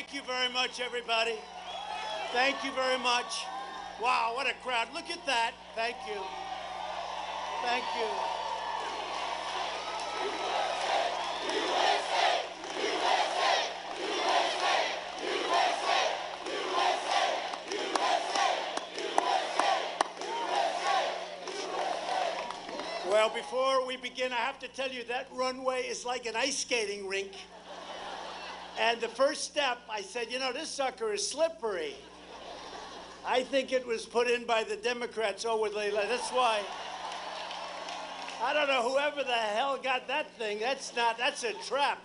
Thank you very much, everybody. Thank you very much. Wow, what a crowd. Look at that. Thank you. Thank you. Well, before we begin, I have to tell you that runway is like an ice skating rink. And the first step, I said, you know, this sucker is slippery. I think it was put in by the Democrats. Oh, that's why. I don't know, whoever the hell got that thing, that's a trap.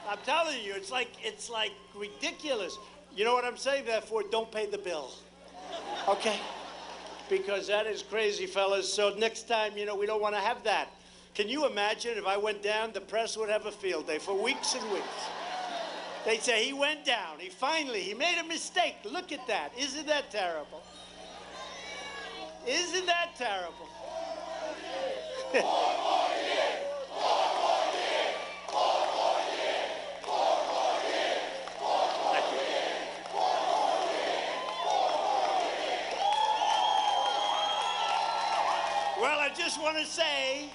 I'm telling you, it's like ridiculous. You know what I'm saying that for? Don't pay the bill. Okay? Because that is crazy, fellas. So next time, you know, we don't want to have that. Can you imagine if I went down, the press would have a field day for weeks and weeks. They'd say, he went down. He made a mistake. Look at that. Isn't that terrible? Isn't that terrible? Well, I just want to say,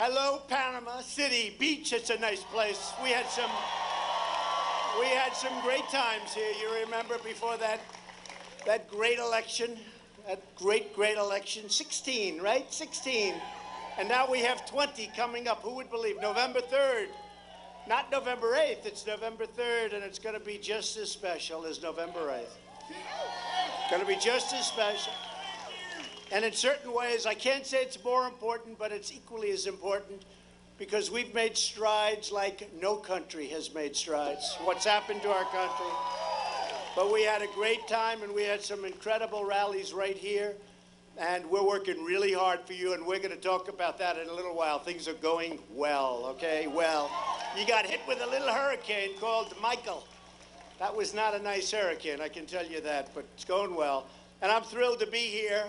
hello, Panama City Beach. It's a nice place. We had some great times here. You remember before that great election, that great election, 16, right? 16. And now we have 20 coming up. Who would believe? November 3rd. Not November 8th. It's November 3rd, and it's going to be just as special as November 8th. It's going to be just as special. And in certain ways, I can't say it's more important, but it's equally as important, because we've made strides like no country has made strides. What's happened to our country? But we had a great time, and we had some incredible rallies right here, and we're working really hard for you, and we're going to talk about that in a little while. Things are going well, okay? Well, you got hit with a little hurricane called Michael. That was not a nice hurricane, I can tell you that, but it's going well. And I'm thrilled to be here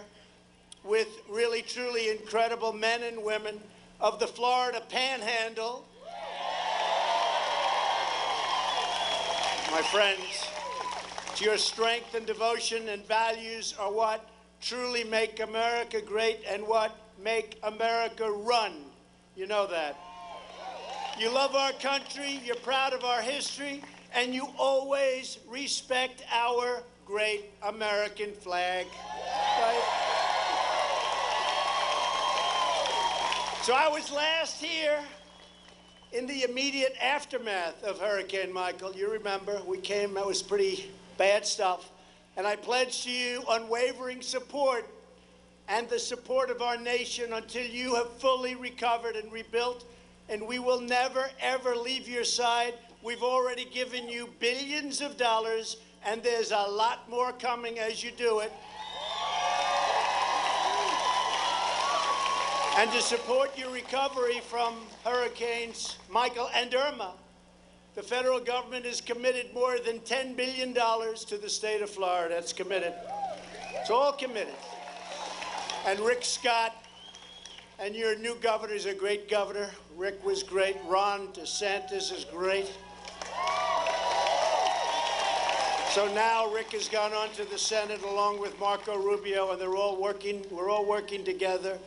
with really, truly incredible men and women of the Florida Panhandle. My friends, it's your strength and devotion and values are what truly make America great and what make America run. You know that. You love our country, you're proud of our history, and you always respect our great American flag. Right? So I was last here in the immediate aftermath of Hurricane Michael. You remember, we came, that was pretty bad stuff. And I pledged to you unwavering support and the support of our nation until you have fully recovered and rebuilt. And we will never, ever leave your side. We've already given you billions of dollars, and there's a lot more coming as you do it. And to support your recovery from Hurricanes Michael and Irma, the federal government has committed more than $10 billion to the state of Florida. It's committed. It's all committed. And Rick Scott and your new governor is a great governor. Rick was great. Ron DeSantis is great. So now Rick has gone on to the Senate along with Marco Rubio, and we're all working together.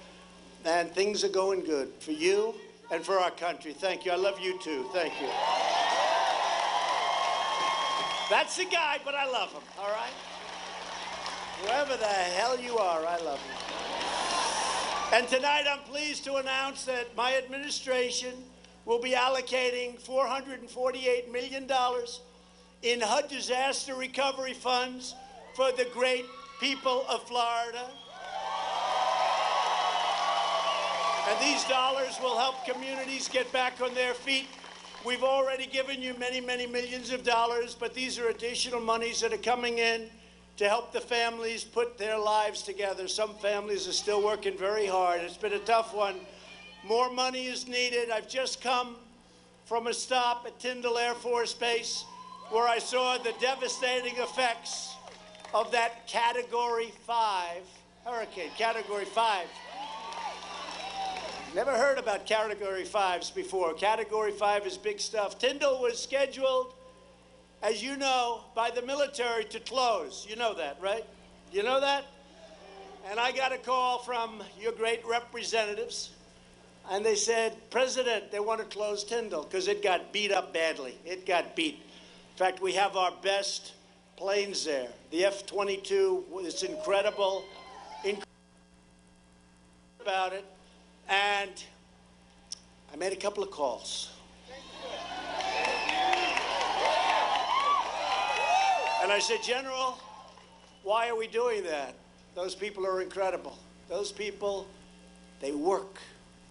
And things are going good for you and for our country. Thank you. I love you too. Thank you. That's the guy, but I love him, all right? Whoever the hell you are, I love you. And tonight I'm pleased to announce that my administration will be allocating $448 million in HUD disaster recovery funds for the great people of Florida. And these dollars will help communities get back on their feet. We've already given you many, many millions of dollars, but these are additional monies that are coming in to help the families put their lives together. Some families are still working very hard. It's been a tough one. More money is needed. I've just come from a stop at Tyndall Air Force Base where I saw the devastating effects of that Category 5 hurricane, Category 5. Never heard about Category 5s before. Category 5 is big stuff. Tyndall was scheduled as you know, by the military to close. You know that, right? You know that? And I got a call from your great representatives, and they said, President, they want to close Tyndall because it got beat up badly. It got beat. In fact, we have our best planes there. The F-22, it's incredible about it. And I made a couple of calls. And I said, General, why are we doing that? Those people are incredible. Those people, they work.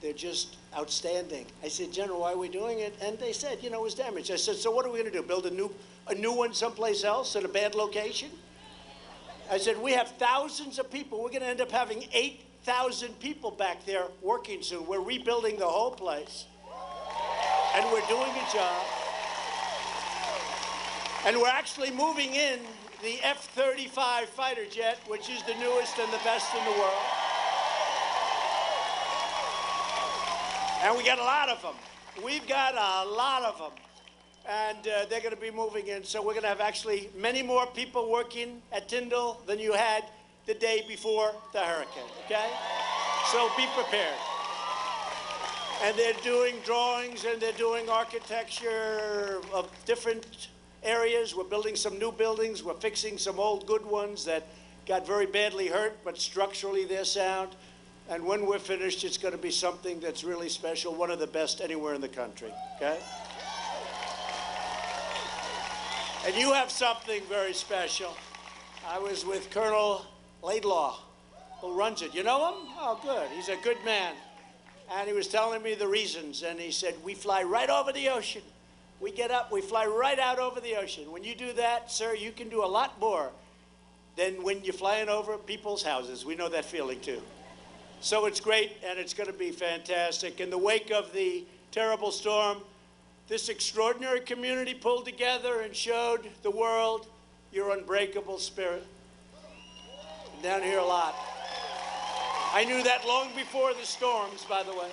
They're just outstanding. I said, General, why are we doing it? And they said, you know, it was damaged. I said, so what are we going to do? Build a new one someplace else at a bad location? I said, we have thousands of people. We're going to end up having 8,000 people back there working soon. We're rebuilding the whole place. And we're doing a job. And we're actually moving in the F-35 fighter jet, which is the newest and the best in the world. And we got a lot of them. We've got a lot of them. And they're going to be moving in. So we're going to have actually many more people working at Tyndall than you had the day before the hurricane, okay? So be prepared. And they're doing drawings and they're doing architecture of different areas. We're building some new buildings. We're fixing some old good ones that got very badly hurt, but structurally they're sound. And when we're finished, it's going to be something that's really special, one of the best anywhere in the country, okay? And you have something very special. I was with Colonel Laidlaw, who runs it. You know him? Oh, good. He's a good man. And he was telling me the reasons, and he said, we fly right over the ocean. We get up, we fly right out over the ocean. When you do that, sir, you can do a lot more than when you're flying over people's houses. We know that feeling, too. So it's great, and it's going to be fantastic. In the wake of the terrible storm, this extraordinary community pulled together and showed the world your unbreakable spirit. I'm down here a lot. I knew that long before the storms, by the way.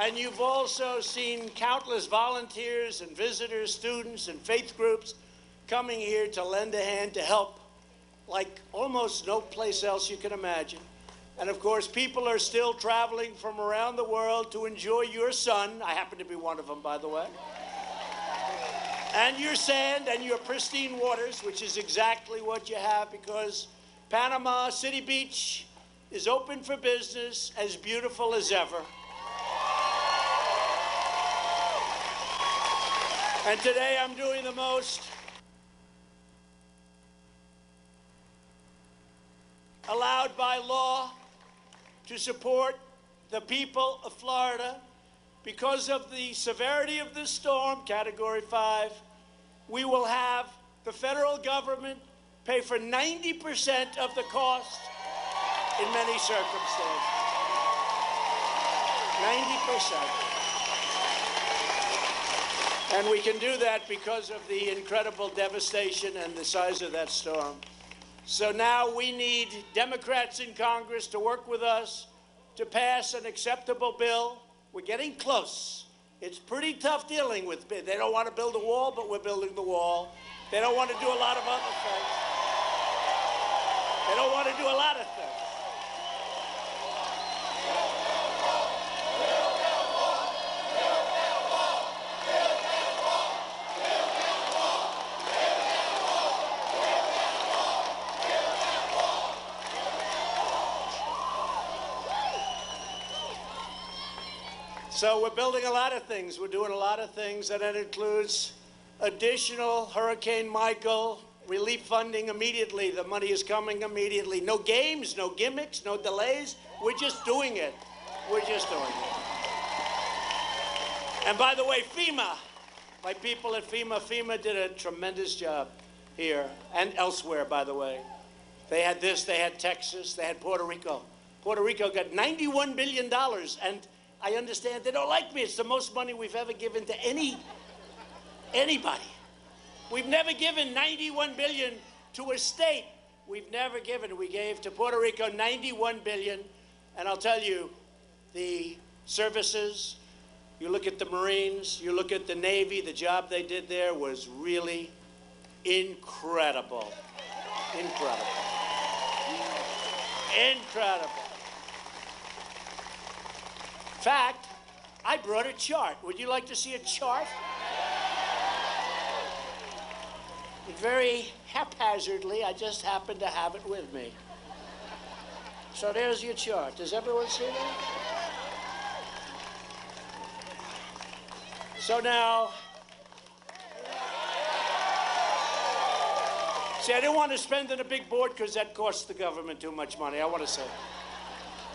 And you've also seen countless volunteers and visitors, students and faith groups coming here to lend a hand to help like almost no place else you can imagine. And of course, people are still traveling from around the world to enjoy your sun. I happen to be one of them, by the way. And your sand and your pristine waters, which is exactly what you have, because Panama City Beach is open for business, as beautiful as ever. And today I'm doing the most allowed by law to support the people of Florida. Because of the severity of this storm, Category 5, we will have the federal government pay for 90% of the cost in many circumstances. 90%. And we can do that because of the incredible devastation and the size of that storm. So now we need Democrats in Congress to work with us to pass an acceptable bill. We're getting close. It's pretty tough dealing with. They don't want to build a wall, but we're building the wall. They don't want to do a lot of other things. They don't want to do a lot of things. So we're building a lot of things. We're doing a lot of things, and that includes additional Hurricane Michael relief funding immediately. The money is coming immediately. No games, no gimmicks, no delays. We're just doing it. We're just doing it. And by the way, FEMA, my people at FEMA did a tremendous job here and elsewhere, by the way. They had this, they had Texas, they had Puerto Rico. Puerto Rico got $91 billion, and I understand they don't like me. It's the most money we've ever given to anybody. We've never given $91 billion to a state. We've never given. We gave to Puerto Rico $91 billion. And I'll tell you, the services, You look at the Marines, you look at the Navy, the job they did there was really incredible. Incredible. Incredible. In fact, I brought a chart. Would you like to see a chart? Very haphazardly, I just happen to have it with me. So there's your chart. Does everyone see that? So now, see, I didn't want to spend on a big board because that costs the government too much money, I want to say.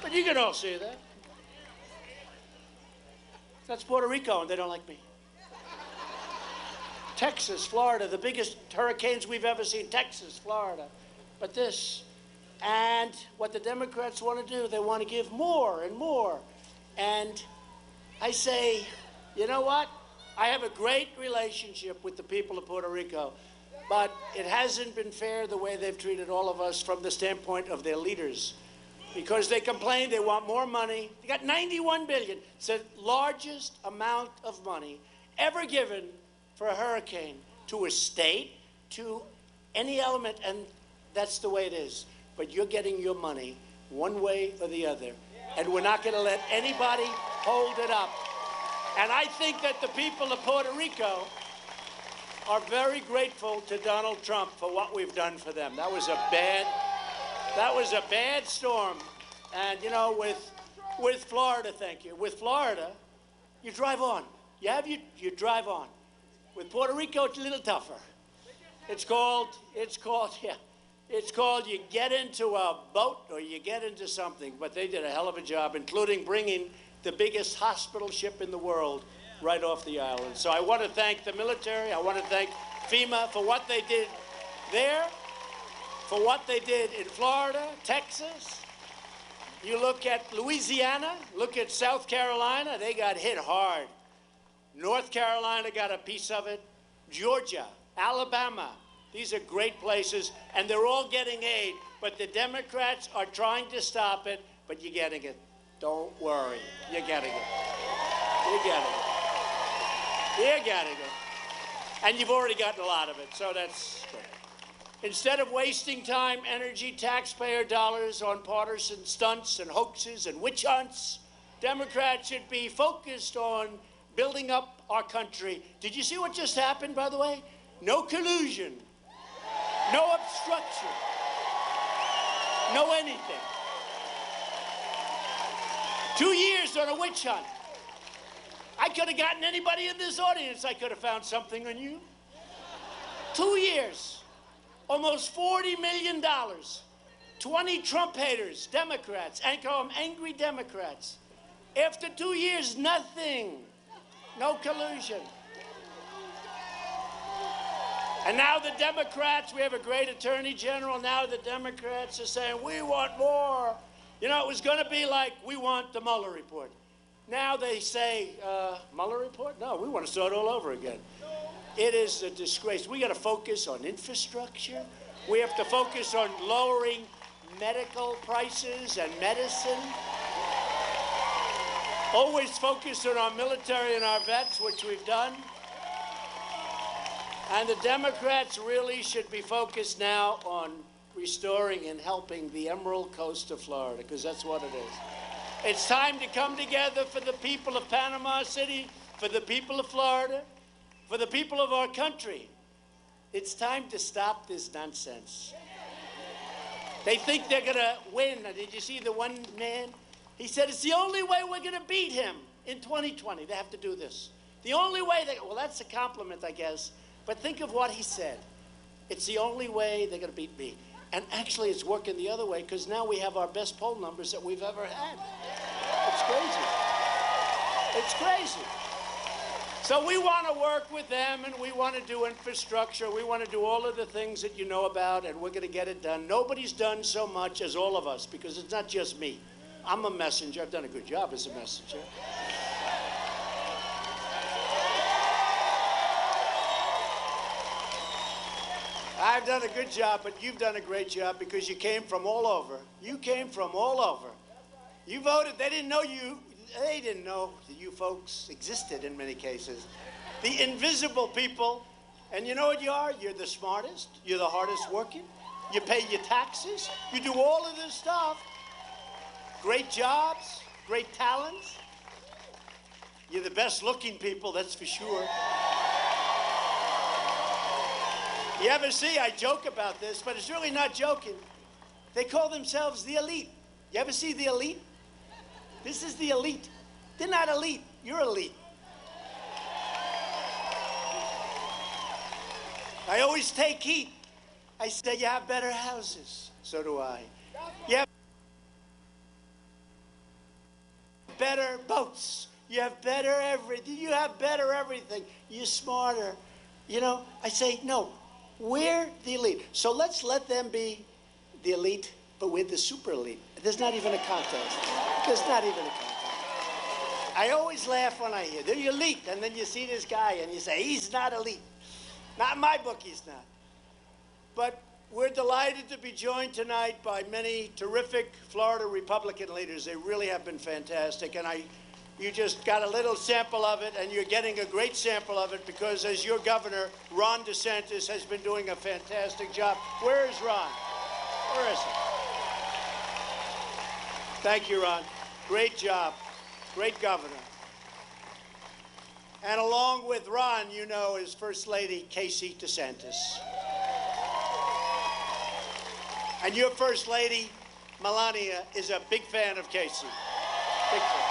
But you can all see that. That's Puerto Rico, and they don't like me. Texas, Florida, the biggest hurricanes we've ever seen. Texas, Florida. But this, and what the Democrats want to do, they want to give more and more. And I say, you know what? I have a great relationship with the people of Puerto Rico, but it hasn't been fair the way they've treated all of us from the standpoint of their leaders. Because they complain they want more money. They got $91 billion. It's the largest amount of money ever given for a hurricane to a state, to any element, and that's the way it is. But you're getting your money one way or the other, and we're not going to let anybody hold it up. And I think that the people of Puerto Rico are very grateful to Donald Trump for what we've done for them. That was a bad storm. And, you know, with Florida, thank you. With Florida, you drive on. You drive on. With Puerto Rico, it's a little tougher. It's called you get into a boat or you get into something. But they did a hell of a job, including bringing the biggest hospital ship in the world right off the island. So I want to thank the military. I want to thank FEMA for what they did there, for what they did in Florida, Texas. You look at Louisiana, look at South Carolina, they got hit hard. North Carolina got a piece of it. Georgia, Alabama, these are great places, and they're all getting aid. But the Democrats are trying to stop it, but you're getting it. Don't worry, you're getting it. You're getting it. You're getting it. And you've already gotten a lot of it, so that's good. Instead of wasting time, energy, taxpayer dollars on partisan stunts and hoaxes and witch hunts, Democrats should be focused on building up our country. Did you see what just happened, by the way? No collusion, no obstruction, no anything. 2 years on a witch hunt. I could have gotten anybody in this audience. I could have found something on you. 2 years, almost $40 million. 20 Trump haters, Democrats, and call them angry Democrats. After 2 years, nothing. No collusion. And now the Democrats, we have a great attorney general, now the Democrats are saying, we want more. You know, it was going to be like, we want the Mueller report. Now they say, Mueller report? No, we want to start all over again. It is a disgrace. We got to focus on infrastructure. We have to focus on lowering medical prices and medicine. Always focus on our military and our vets, which we've done. And the Democrats really should be focused now on restoring and helping the Emerald Coast of Florida, because that's what it is. It's time to come together for the people of Panama City, for the people of Florida, for the people of our country. It's time to stop this nonsense. They think they're going to win. Did you see the one man? He said, it's the only way we're going to beat him in 2020. They have to do this. The only way well, that's a compliment, I guess. But think of what he said. It's the only way they're going to beat me. And actually, it's working the other way, because now we have our best poll numbers that we've ever had. It's crazy. It's crazy. So we want to work with them, and we want to do infrastructure. We want to do all of the things that you know about, and we're going to get it done. Nobody's done so much as all of us, because it's not just me. I'm a messenger. I've done a good job as a messenger. I've done a good job, but you've done a great job because you came from all over. You came from all over. You voted. They didn't know you. they didn't know that you folks existed in many cases. The invisible people. And you know what you are? You're the smartest. You're the hardest working. You pay your taxes. You do all of this stuff. Great jobs, great talents. You're the best looking people, that's for sure. You ever see, I joke about this, but it's really not joking. They call themselves the elite. You ever see the elite? This is the elite. They're not elite, you're elite. I always take heat. I say, you have better houses. So do I. You have better boats. You have better everything. You have better everything. You're smarter. You know, I say, no, we're the elite. So let's let them be the elite, but we're the super elite. There's not even a contest. There's not even a contest. I always laugh when I hear, they're elite, and then you see this guy, and you say, he's not elite. Not in my book, he's not. But we're delighted to be joined tonight by many terrific Florida Republican leaders. They really have been fantastic, and you just got a little sample of it, and you're getting a great sample of it because as your governor, Ron DeSantis, has been doing a fantastic job. Where is Ron? Where is he? Thank you, Ron. Great job. Great governor. And along with Ron, you know, is First Lady Casey DeSantis. And your First Lady, Melania, is a big fan of Casey. Big fan.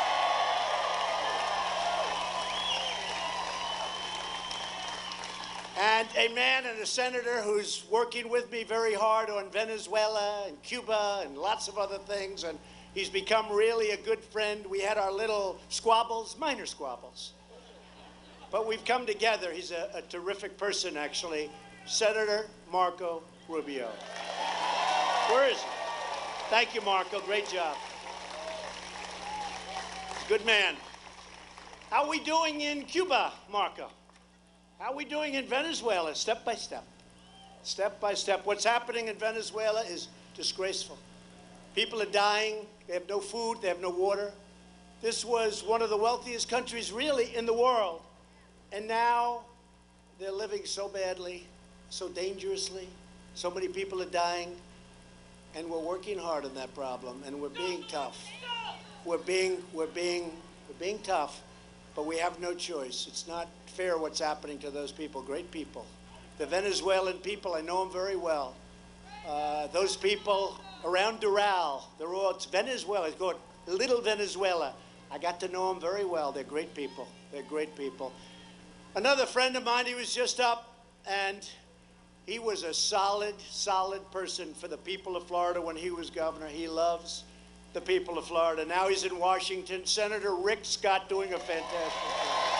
And a man and a senator who's working with me very hard on Venezuela and Cuba and lots of other things, and he's become really a good friend. We had our little squabbles, minor squabbles. But we've come together. He's a terrific person, actually. Senator Marco Rubio. Where is he? Thank you, Marco. Great job. Good man. How are we doing in Cuba, Marco? How are we doing in Venezuela, step by step? Step by step. What's happening in Venezuela is disgraceful. People are dying. They have no food. They have no water. This was one of the wealthiest countries, really, in the world. And now they're living so badly, so dangerously. So many people are dying. And we're working hard on that problem. And we're being tough. We're being tough. But we have no choice. It's not fair what's happening to those people, great people. The Venezuelan people, I know them very well. Those people around Doral, it's Venezuela, it's called Little Venezuela. I got to know them very well. They're great people. They're great people. Another friend of mine, he was just up, and he was a solid person for the people of Florida when he was governor. He loves the people of Florida. Now he's in Washington. Senator Rick Scott doing a fantastic job.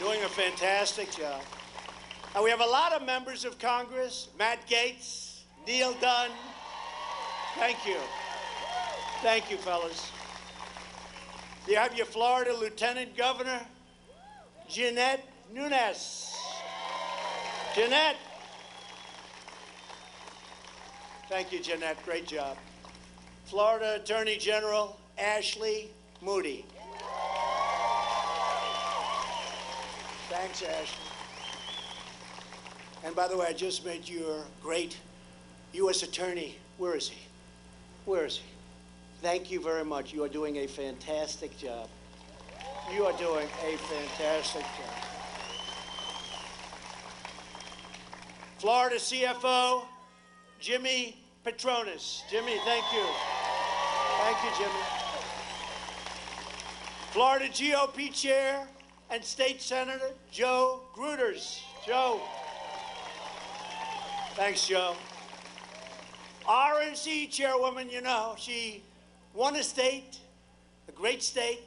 Doing a fantastic job. And we have a lot of members of Congress. Matt Gaetz, Neil Dunn. Thank you. Thank you, fellas. You have your Florida Lieutenant Governor, Jeanette Nunes. Jeanette. Thank you, Jeanette. Great job. Florida Attorney General Ashley Moody. Thanks, Ashley. And by the way, I just met your great U.S. Attorney. Where is he? Where is he? Thank you very much. You are doing a fantastic job. You are doing a fantastic job. Florida CFO, Jimmy Petronis. Jimmy, thank you. Thank you, Jimmy. Florida GOP Chair and State Senator Joe Gruters. Joe. Thanks, Joe. RNC Chairwoman, you know, she won a state, a great state,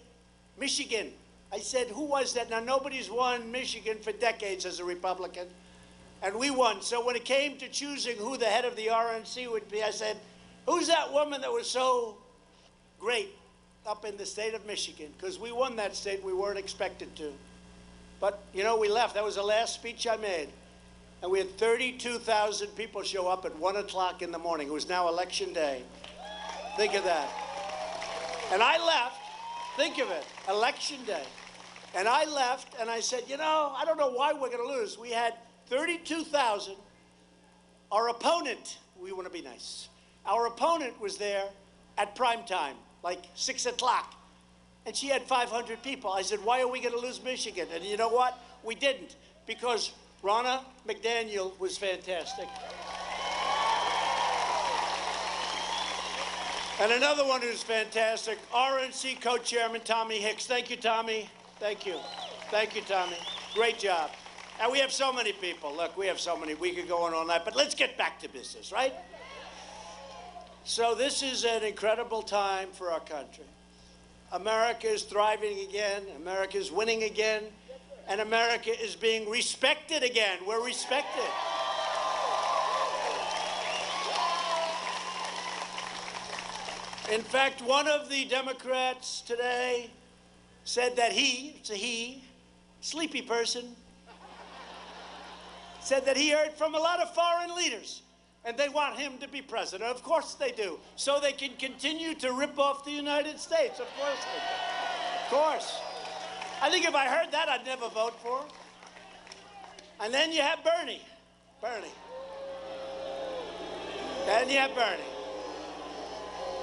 Michigan. I said, who was that? Now, nobody's won Michigan for decades as a Republican, and we won. So when it came to choosing who the head of the RNC would be, I said, who's that woman that was so great up in the state of Michigan? Because we won that state. We weren't expected to. But, you know, we left. That was the last speech I made. and we had 32,000 people show up at 1 o'clock in the morning. It was now Election Day. Think of that. And I left, think of it, Election Day. And I left, and I said, you know, I don't know why we're going to lose. We had 32,000. Our opponent, we want to be nice. Our opponent was there at prime time, like 6 o'clock. And she had 500 people. I said, why are we going to lose Michigan? And you know what? We didn't, because Ronna McDaniel was fantastic. And another one who's fantastic, RNC co-chairman Tommy Hicks. Thank you, Tommy. Thank you. Thank you, Tommy. Great job. And we have so many people. Look, we have so many. We could go on all night. But let's get back to business, right? So this is an incredible time for our country. America is thriving again. America is winning again. And America is being respected again. We're respected. In fact, one of the Democrats today said that it's a he, sleepy person, said that he heard from a lot of foreign leaders, and they want him to be president. Of course they do, so they can continue to rip off the United States. Of course they do. Of course. I think if I heard that, I'd never vote for him. And then you have Bernie. Then you have Bernie.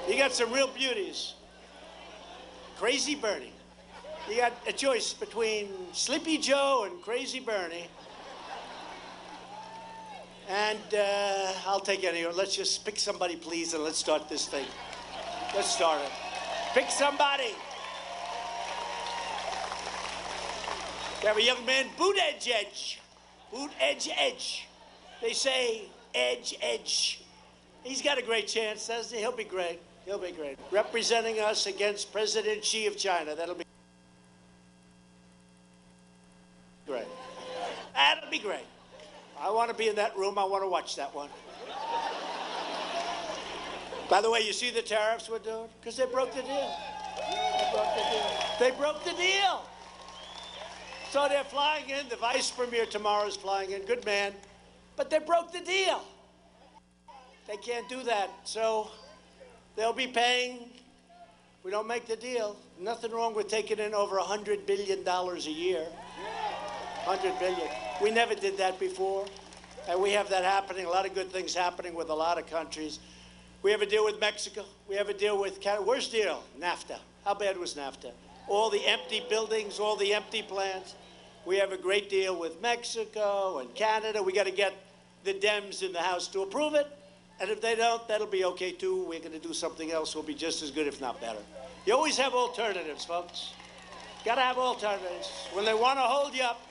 You got some real beauties. Crazy Bernie. You got a choice between Sleepy Joe and Crazy Bernie. And I'll take any. Let's just pick somebody, please, and let's start this thing. Let's start it. Pick somebody. We have a young man, boot edge. Boot edge. They say edge. He's got a great chance, doesn't he? He'll be great. He'll be great. Representing us against President Xi of China. That'll be great. That'll be great. I want to be in that room. I want to watch that one. By the way, you see the tariffs we're doing? Because they broke the deal. They broke the deal. So they're flying in. The vice premier tomorrow is flying in. Good man. But they broke the deal. They can't do that. So they'll be paying. We don't make the deal. Nothing wrong with taking in over $100 billion a year. 100 billion. We never did that before. And we have that happening. A lot of good things happening with a lot of countries. We have a deal with Mexico. We have a deal with Canada. Worst deal? NAFTA. How bad was NAFTA? All the empty buildings, all the empty plants. We have a great deal with Mexico and Canada. We got to get the Dems in the House to approve it. And if they don't, that'll be okay, too. We're going to do something else. We'll be just as good, if not better. You always have alternatives, folks. Got to have alternatives. When they want to hold you up,